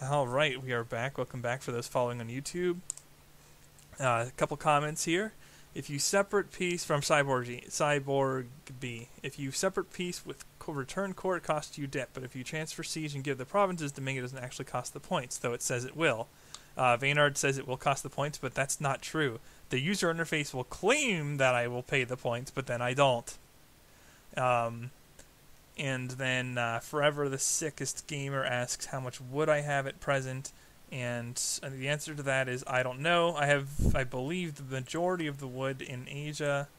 Alright, we are back. Welcome back for those following on YouTube. A couple comments here. If you separate peace from Cyborg B, if you separate peace with return core, it costs you debt, but if you transfer siege and give the provinces to Ming, it doesn't actually cost the points, though it says it will. Vaynard says it will cost the points, but that's not true. The user interface will claim that I will pay the points, but then I don't. And then Forever the Sickest Gamer asks how much wood I have at present, and the answer to that is I don't know. I believe, the majority of the wood in Asia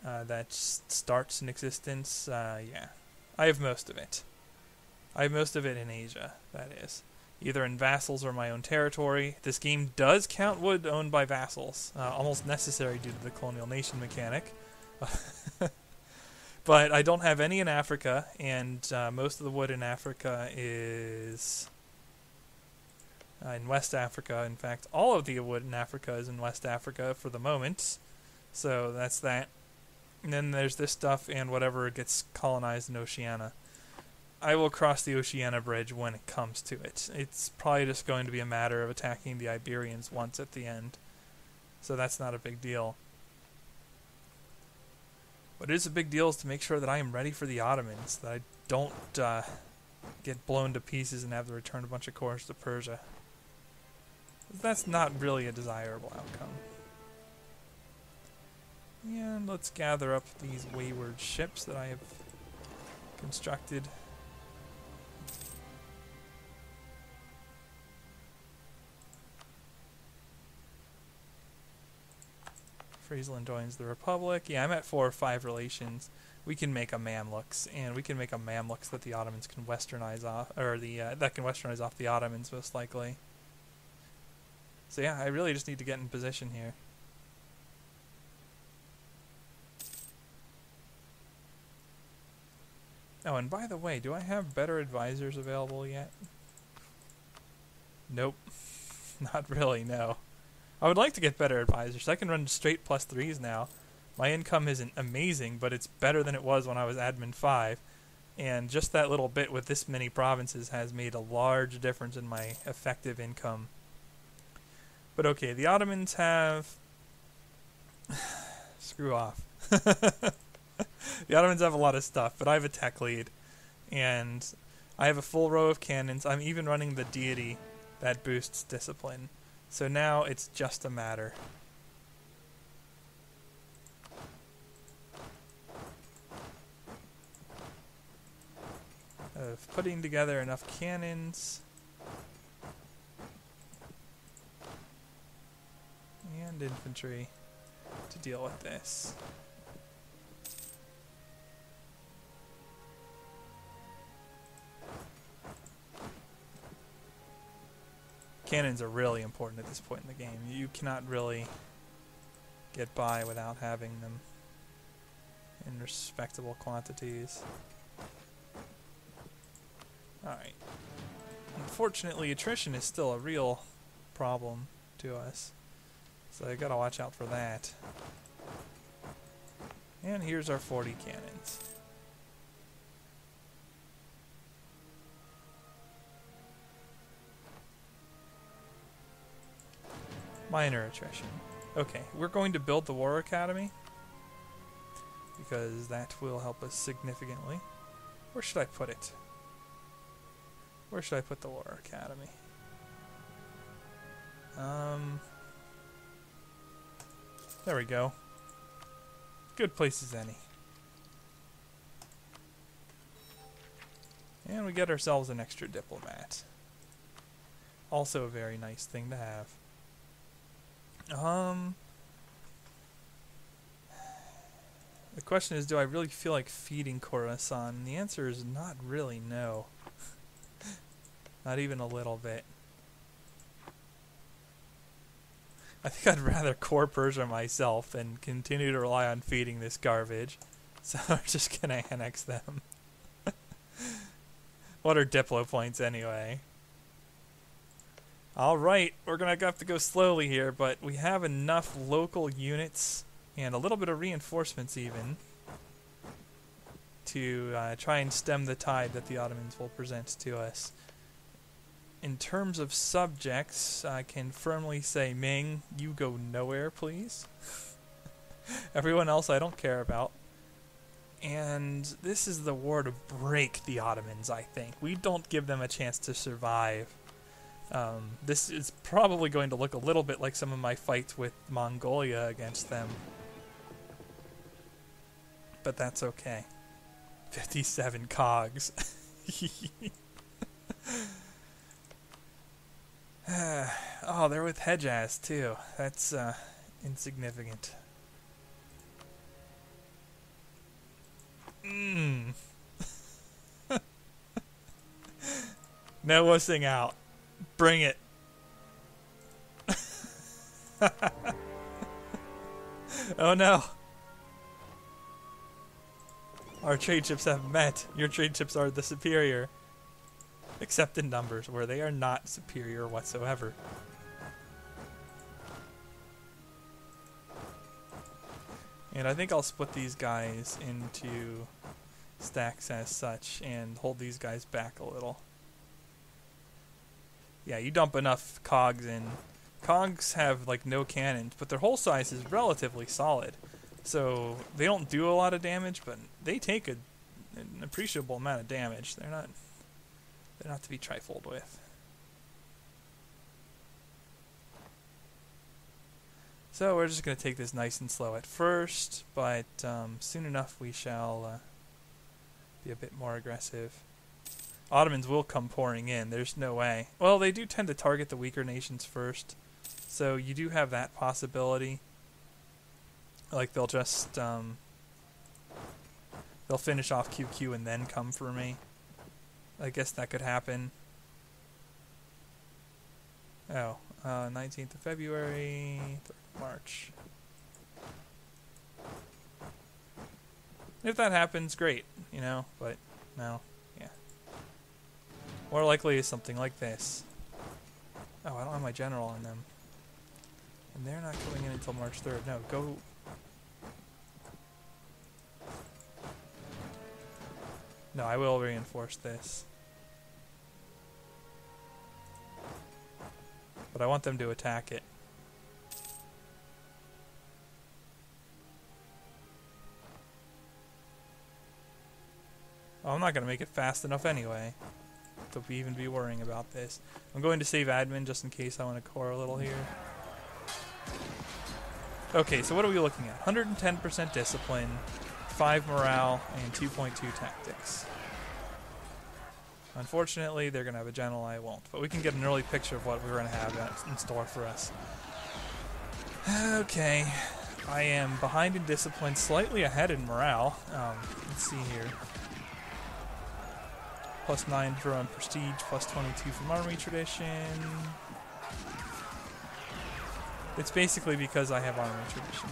that starts in existence. Yeah, I have most of it. I have most of it in Asia, that is. Either in vassals or my own territory. This game does count wood owned by vassals, almost necessary due to the colonial nation mechanic. But I don't have any in Africa, and most of the wood in Africa is in West Africa. In fact, all of the wood in Africa is in West Africa for the moment. So that's that. And then there's this stuff and whatever gets colonized in Oceania. I will cross the Oceania Bridge when it comes to it. It's probably just going to be a matter of attacking the Iberians once at the end. So that's not a big deal. What is a big deal is to make sure that I am ready for the Ottomans, that I don't get blown to pieces and have to return a bunch of cores to Persia. That's not really a desirable outcome. And let's gather up these wayward ships that I have constructed. Friesland joins the Republic. Yeah, I'm at 4 or 5 relations. We can make a Mamluks, and we can make a Mamluks that the Ottomans can westernize off, or that can westernize off the Ottomans most likely. So yeah, I really just need to get in position here. Oh, and by the way, do I have better advisors available yet? Nope. Not really, no. I would like to get better advisors. I can run straight +3s now. My income isn't amazing, but it's better than it was when I was admin 5. And just that little bit with this many provinces has made a large difference in my effective income. But okay, the Ottomans have... Screw off. The Ottomans have a lot of stuff, but I have a tech lead. And I have a full row of cannons. I'm even running the deity that boosts discipline. So now it's just a matter of putting together enough cannons and infantry to deal with this. Cannons are really important at this point in the game. You cannot really get by without having them in respectable quantities. Alright. Unfortunately, attrition is still a real problem to us. So I gotta watch out for that. And here's our 40 cannons. Minor attrition. Okay, we're going to build the War Academy because that will help us significantly. Where should I put it? Where should I put the War Academy? There we go. Good place as any. And we get ourselves an extra diplomat. Also a very nice thing to have. The question is, do I really feel like feeding Khorasan? And the answer is not really no. Not even a little bit. I think I'd rather core Persia myself than continue to rely on feeding this garbage. So I'm just gonna annex them. What are Diplo points anyway? Alright, we're gonna have to go slowly here, but we have enough local units and a little bit of reinforcements even to try and stem the tide that the Ottomans will present to us. in terms of subjects, I can firmly say, Ming, you go nowhere, please. Everyone else I don't care about. And this is the war to break the Ottomans, I think. We don't give them a chance to survive. This is probably going to look a little bit like some of my fights with Mongolia against them. But that's okay. 57 cogs. Oh, they're with Hejaz too. That's insignificant. No wussing out. Bring it. Oh no. Our trade ships have met. Your trade ships are the superior. Except in numbers, where they are not superior whatsoever. And I think I'll split these guys into stacks as such and hold these guys back a little. Yeah, you dump enough cogs in. Cogs have like no cannons, but their hull size is relatively solid. So they don't do a lot of damage, but they take an appreciable amount of damage. They're not to be trifled with. So we're just going to take this nice and slow at first, but soon enough we shall be a bit more aggressive. Ottomans will come pouring in, there's no way. Well, they do tend to target the weaker nations first, so you do have that possibility. Like they'll just, they'll finish off QQ and then come for me. I guess that could happen. Oh, 19th of February, 3rd of March. If that happens, great, you know, but no, yeah. More likely is something like this. Oh, I don't have my general on them. And they're not going in until March 3rd. No, go. No, I will reinforce this. But I want them to attack it. Oh, I'm not going to make it fast enough anyway to even be worrying about this. I'm going to save admin just in case I want to core a little here. Okay, so what are we looking at? 110% discipline, 5 morale, and 2.2 tactics. Unfortunately, they're going to have a general, I won't. But we can get an early picture of what we're going to have in store for us. Okay, I am behind in discipline, slightly ahead in morale. Let's see here. Plus 9 for on prestige, plus 22 from army tradition. It's basically because I have army tradition.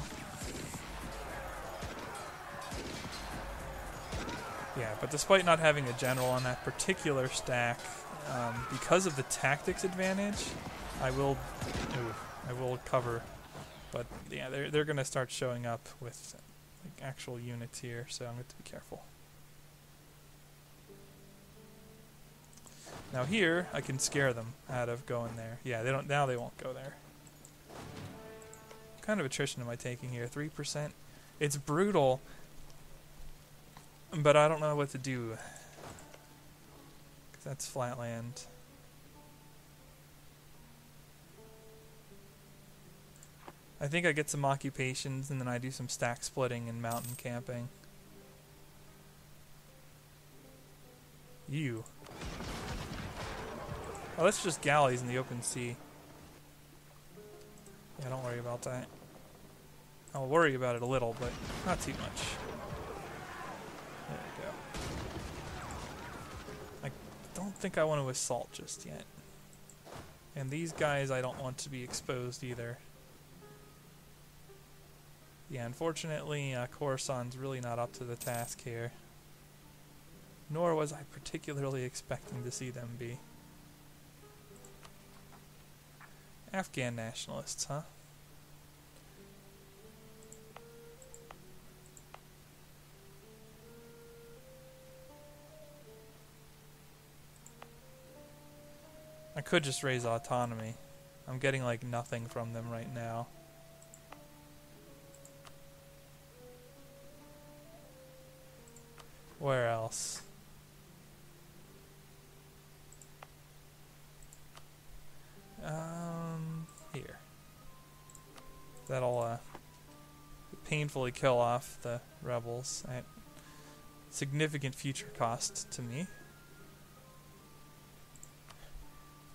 Yeah, but despite not having a general on that particular stack, because of the tactics advantage, I will cover. But yeah, they're going to start showing up with like, actual units here, so I'm going to be careful. Now here, I can scare them out of going there. Yeah, they don't. Now they won't go there. What kind of attrition am I taking here? 3%. It's brutal, but I don't know what to do. 'Cause that's flatland. I think I get some occupations, and then I do some stack splitting and mountain camping. You. Oh, that's just galleys in the open sea. Yeah, don't worry about that. I'll worry about it a little, but not too much. There we go. I don't think I want to assault just yet. And these guys I don't want to be exposed either. Yeah, unfortunately, Khorasan's really not up to the task here. Nor was I particularly expecting to see them be. Afghan nationalists, huh? I could just raise autonomy. I'm getting like nothing from them right now. Where else? Here. That'll painfully kill off the rebels at significant future cost to me.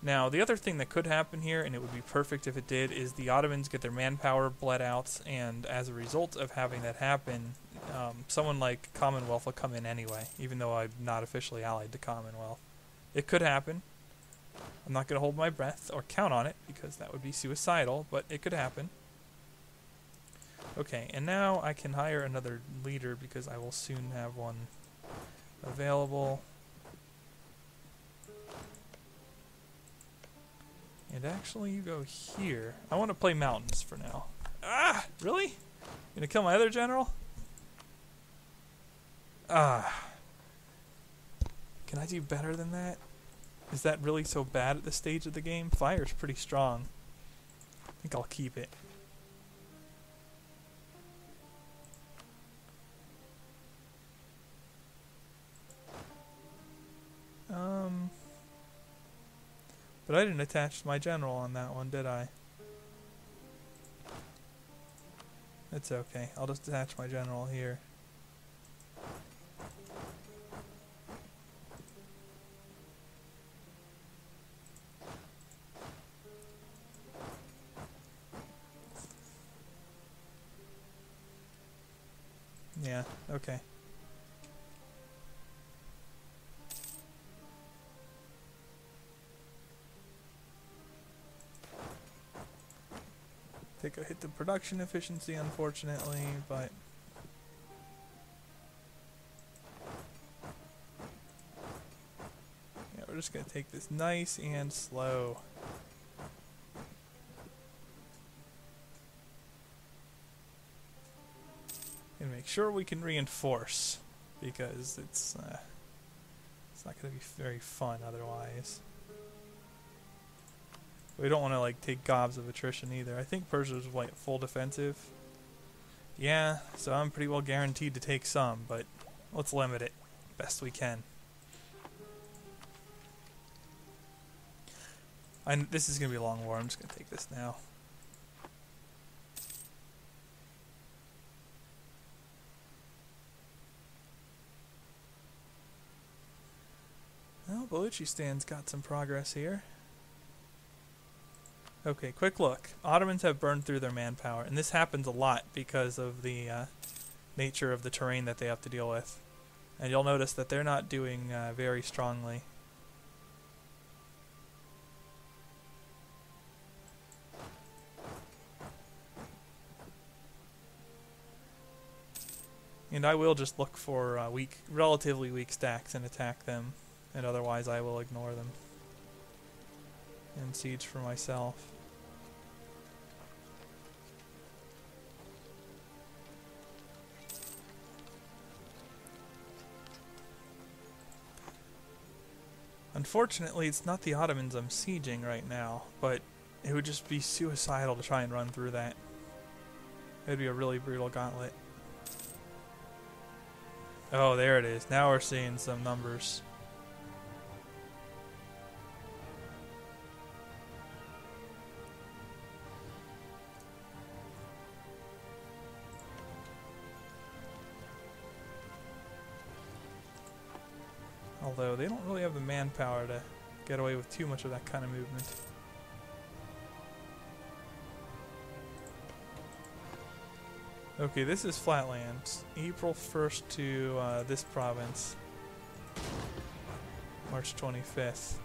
Now, the other thing that could happen here, and it would be perfect if it did, is the Ottomans get their manpower bled out, and as a result of having that happen, someone like Commonwealth will come in anyway, even though I'm not officially allied to Commonwealth. It could happen. I'm not going to hold my breath or count on it, because that would be suicidal, but it could happen. Okay, and now I can hire another leader, because I will soon have one available. And actually, you go here. I want to play mountains for now. Ah! Really? You gonna kill my other general? Ah. Can I do better than that? Is that really so bad at this stage of the game? Fire's pretty strong. I think I'll keep it. But I didn't attach my general on that one, did I? It's okay. I'll just attach my general here. Yeah, okay. Take a hit to production efficiency, unfortunately, but yeah, we're just gonna take this nice and slow. And make sure we can reinforce, because it's not gonna be very fun otherwise. We don't want to like take gobs of attrition either. I think Persia's like full defensive. Yeah, so I'm pretty well guaranteed to take some, but let's limit it best we can. This is gonna be a long war. I'm just gonna take this now. Well, Baluchistan's got some progress here. Okay, quick look. Ottomans have burned through their manpower, and this happens a lot because of the nature of the terrain that they have to deal with. And you'll notice that they're not doing very strongly. And I will just look for relatively weak stacks and attack them, and otherwise I will ignore them. And siege for myself. Unfortunately, it's not the Ottomans I'm sieging right now, but it would just be suicidal to try and run through that. It would be a really brutal gauntlet. Oh, there it is. Now we're seeing some numbers. Although they don't really have the manpower to get away with too much of that kind of movement. Okay, this is Flatlands. April 1st to this province. March 25th.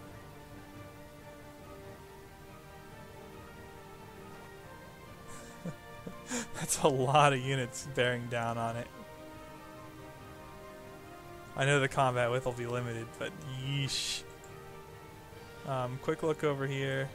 That's a lot of units bearing down on it. I know the combat width will be limited, but yeesh. Quick look over here.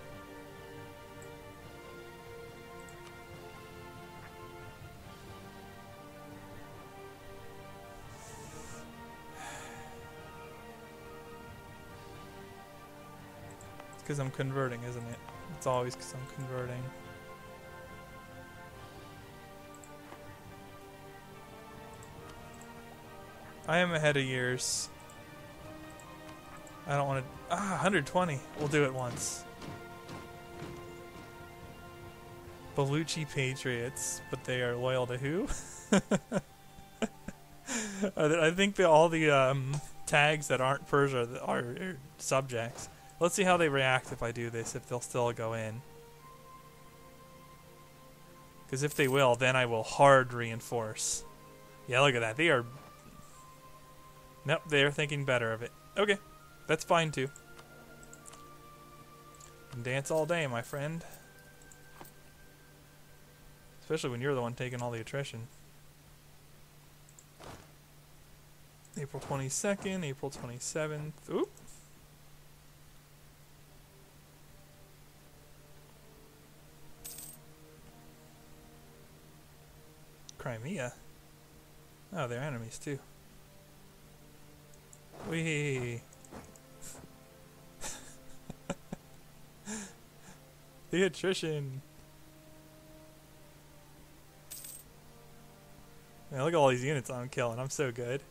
because I'm converting, isn't it? It's always because I'm converting. I am ahead of years. I don't want to... 120. We'll do it once. Bellucci Patriots, but they are loyal to who? I think all the tags that aren't Persia are subjects. Let's see how they react if I do this, if they'll still go in. Because if they will, then I will hard reinforce. Yeah, look at that. They are... Nope, they're thinking better of it. Okay, that's fine too. Dance all day, my friend. Especially when you're the one taking all the attrition. April 22nd, April 27th. Oop. Crimea. Oh, they're enemies too. Wee. The attrition. Man, look at all these units I'm killing. I'm so good.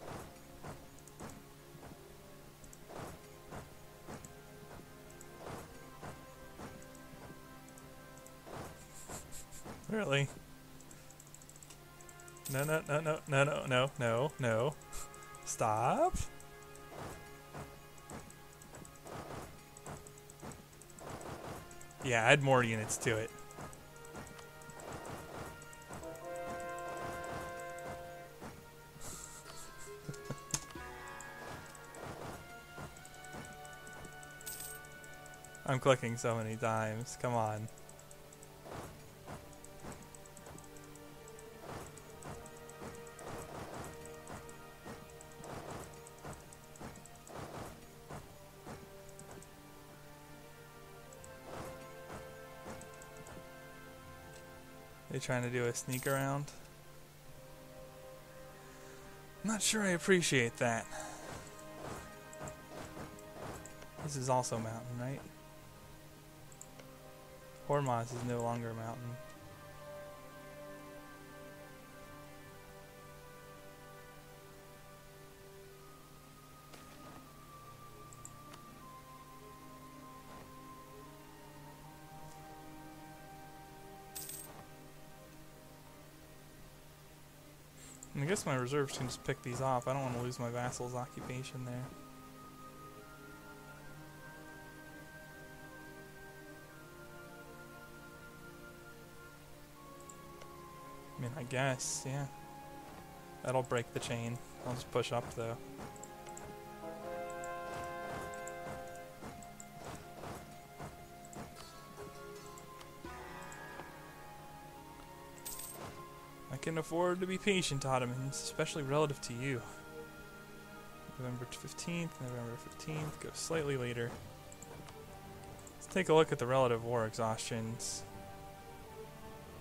Really? No, no, no, no, no, no, no, no, no. Stop. Yeah, add more units to it. I'm clicking so many times. Come on. They trying to do a sneak around? I'm not sure I appreciate that. This is also mountain, right? Hormuz is no longer a mountain. I guess my reserves can just pick these off. I don't want to lose my vassal's occupation there. I mean, I guess, yeah. That'll break the chain. I'll just push up, though. I can afford to be patient, Ottomans, especially relative to you. November 15th, November 15th, go slightly later. Let's take a look at the relative war exhaustions.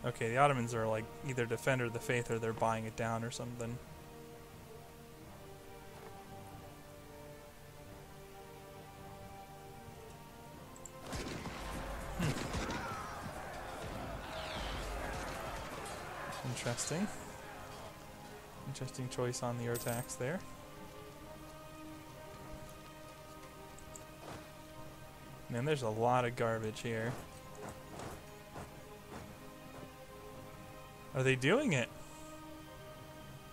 Okay, the Ottomans are like either Defender of the Faith or they're buying it down or something. Interesting. Interesting choice on the attacks there. Man, there's a lot of garbage here. Are they doing it?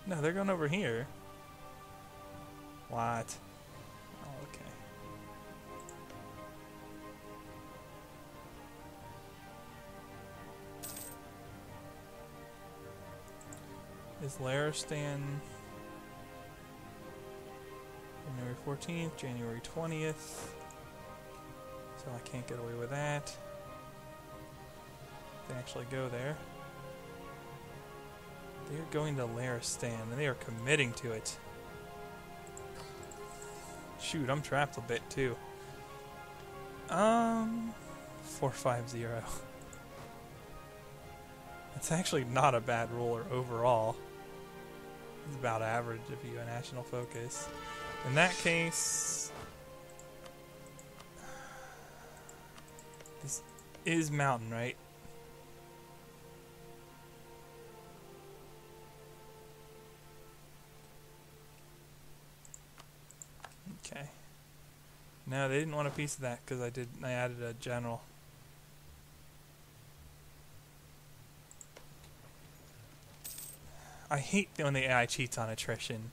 No, they're going over here. What? Oh, okay. Is Laristan January 14th, January 20th? So I can't get away with that. They actually go there. They are going to Laristan, and they are committing to it. Shoot, I'm trapped a bit too. 450. It's actually not a bad ruler overall. It's about average if you go national focus. In that case, This is mountain, right? Okay. No, they didn't want a piece of that because I added a general. I hate when the AI cheats on attrition.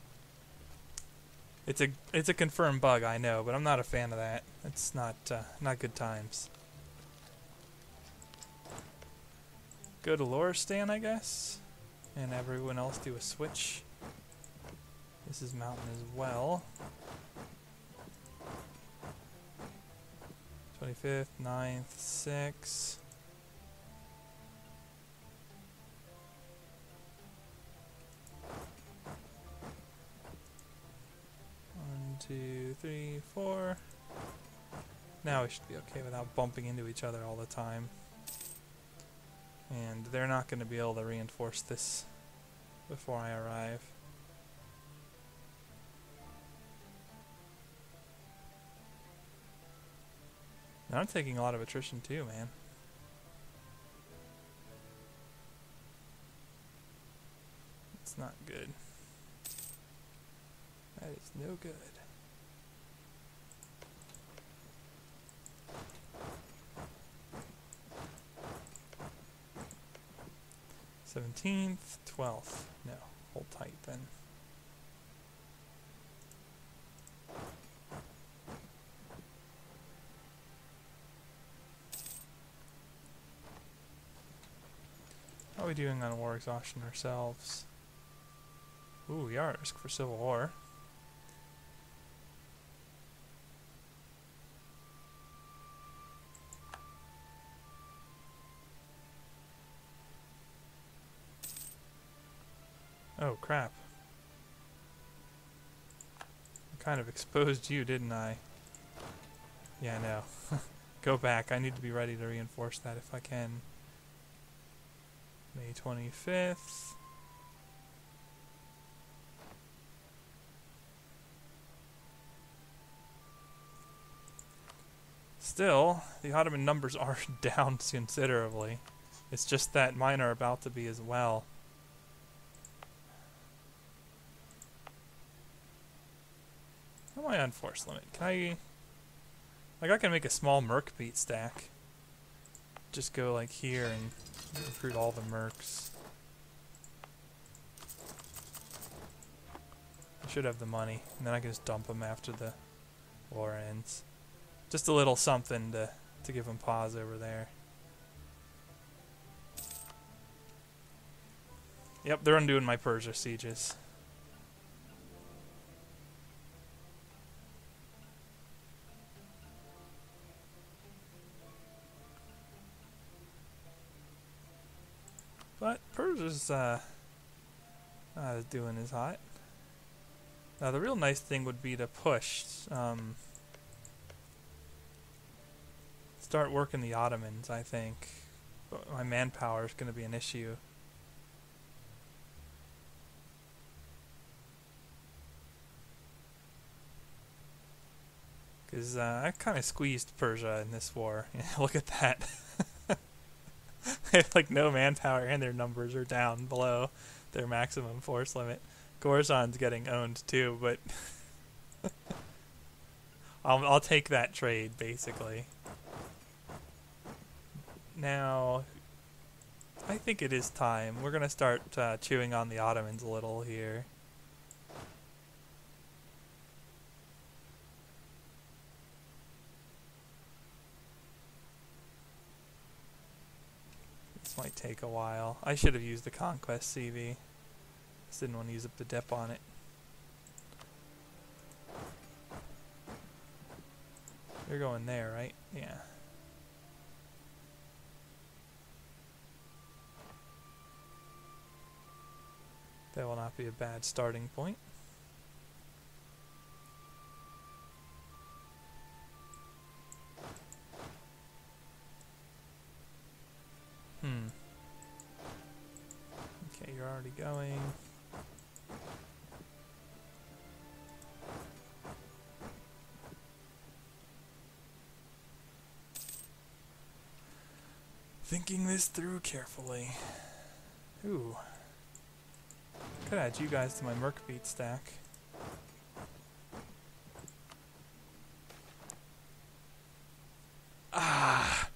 It's a confirmed bug, I know, but I'm not a fan of that. It's not good times. Go to Loristan, I guess, and everyone else do a switch. This is mountain as well. 25th, 9th, 6th. 1, 2, 3, 4. Now we should be okay without bumping into each other all the time. And they're not going to be able to reinforce this before I arrive. And I'm taking a lot of attrition too, man. It's not good. That is no good. '17th, 12th. No, hold tight then. How are we doing on war exhaustion ourselves? Ooh, we are at risk for civil war. Oh, crap. I kind of exposed you, didn't I? Yeah, I know. Go back. I need to be ready to reinforce that if I can. May 25th. Still, the Ottoman numbers are down considerably. It's just that mine are about to be as well. How am I on force limit? Can I... Like, I can make a small merc beat stack. Just go, like, here and recruit all the mercs. I should have the money, and then I can just dump them after the war ends. Just a little something to give them pause over there. Yep, they're undoing my Persia sieges. But Persia's not as doing as hot. Now the real nice thing would be to push, start working the Ottomans, I think. But my manpower is going to be an issue. Because I kind of squeezed Persia in this war. Look at that. They have like no manpower and their numbers are down below their maximum force limit. Khorasan's getting owned too, but I'll take that trade basically. Now, I think it is time. We're gonna start chewing on the Ottomans a little here. This might take a while. I should have used the Conquest CV. Just didn't want to use up the dep on it. You're going there, right? Yeah. That will not be a bad starting point. Okay, you're already going. Thinking this through carefully. Ooh. Could add you guys to my merc beat stack. Ah!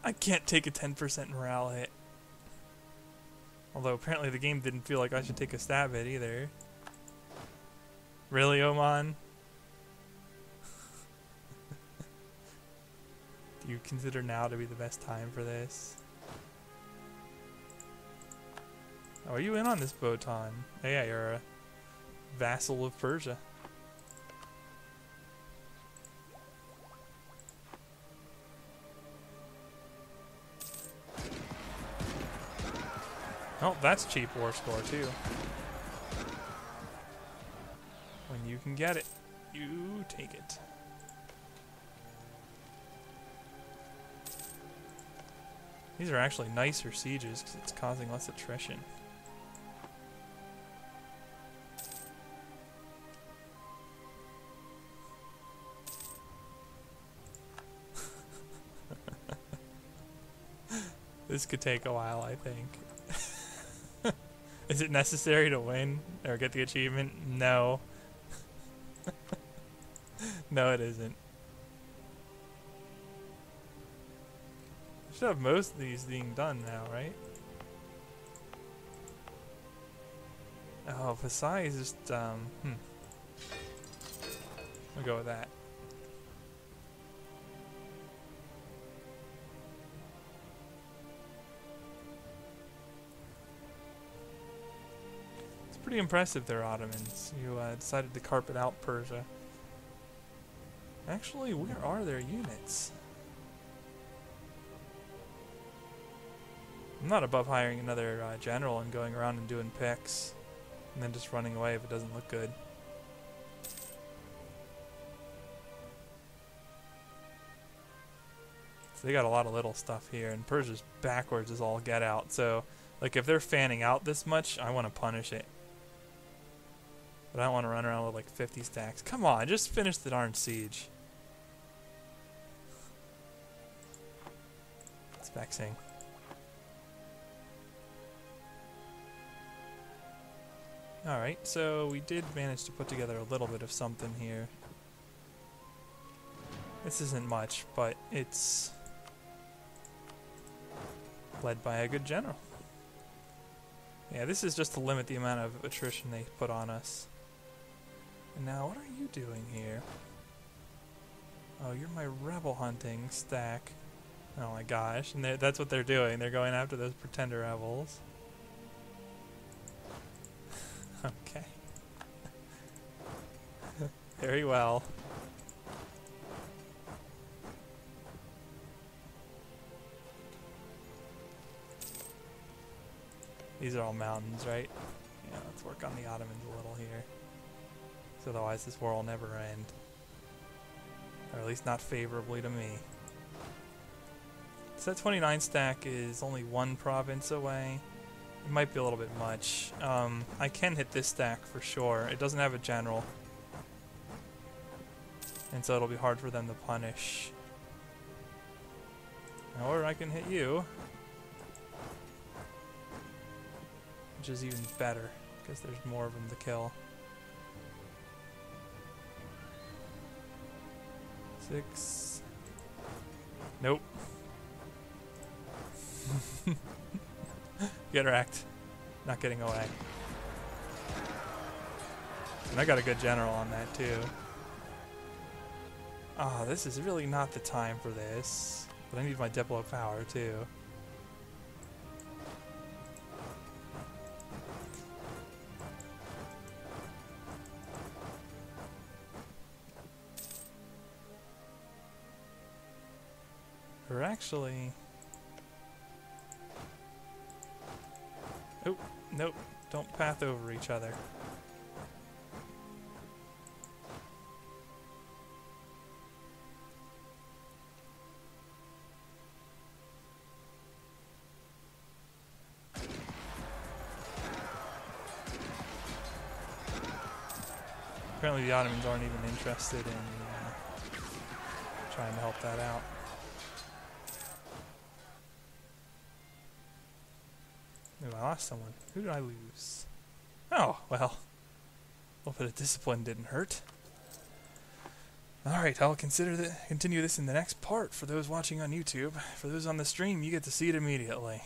I can't take a 10% morale hit. Although apparently the game didn't feel like I should take a stab hit either. Really, Oman? Do you consider now to be the best time for this? Oh, are you in on this, Botan? Oh, yeah, you're a vassal of Persia. Oh, that's cheap war score, too. When you can get it, you take it. These are actually nicer sieges because it's causing less attrition. This could take a while, I think. Is it necessary to win or get the achievement? No. No, it isn't. I should have most of these being done now, right? Oh, Versailles is just, I'll go with that. Pretty impressive there, Ottomans. You decided to carpet out Persia. Actually, where are their units? I'm not above hiring another general and going around and doing picks, and then just running away if it doesn't look good. So they got a lot of little stuff here, and Persia's backwards is all get out. So, like, if they're fanning out this much, I want to punish it. But I don't want to run around with like 50 stacks. Come on, just finish the darn siege. It's vexing. Alright, so we did manage to put together a little bit of something here. This isn't much, but it's led by a good general. Yeah, this is just to limit the amount of attrition they put on us. And now, what are you doing here? Oh, you're my rebel hunting stack. Oh my gosh, and that's what they're doing. They're going after those pretender rebels. Okay. Very well. These are all mountains, right? Yeah, let's work on the Ottomans a little here. So otherwise this war will never end. Or at least not favorably to me. So that 29 stack is only one province away. It might be a little bit much. I can hit this stack for sure. It doesn't have a general. And so it'll be hard for them to punish. Or I can hit you. Which is even better, because there's more of them to kill. 6. Nope. Get wrecked. Not getting away. And I got a good general on that too. Ah, this is really not the time for this. But I need my Diplo power too. Or actually... Oh, nope. Don't path over each other. Apparently the Ottomans aren't even interested in trying to help that out. Ooh, I lost someone. Who did I lose? Oh, well. A little bit of discipline didn't hurt. Alright, I'll continue this in the next part for those watching on YouTube. For those on the stream, you get to see it immediately.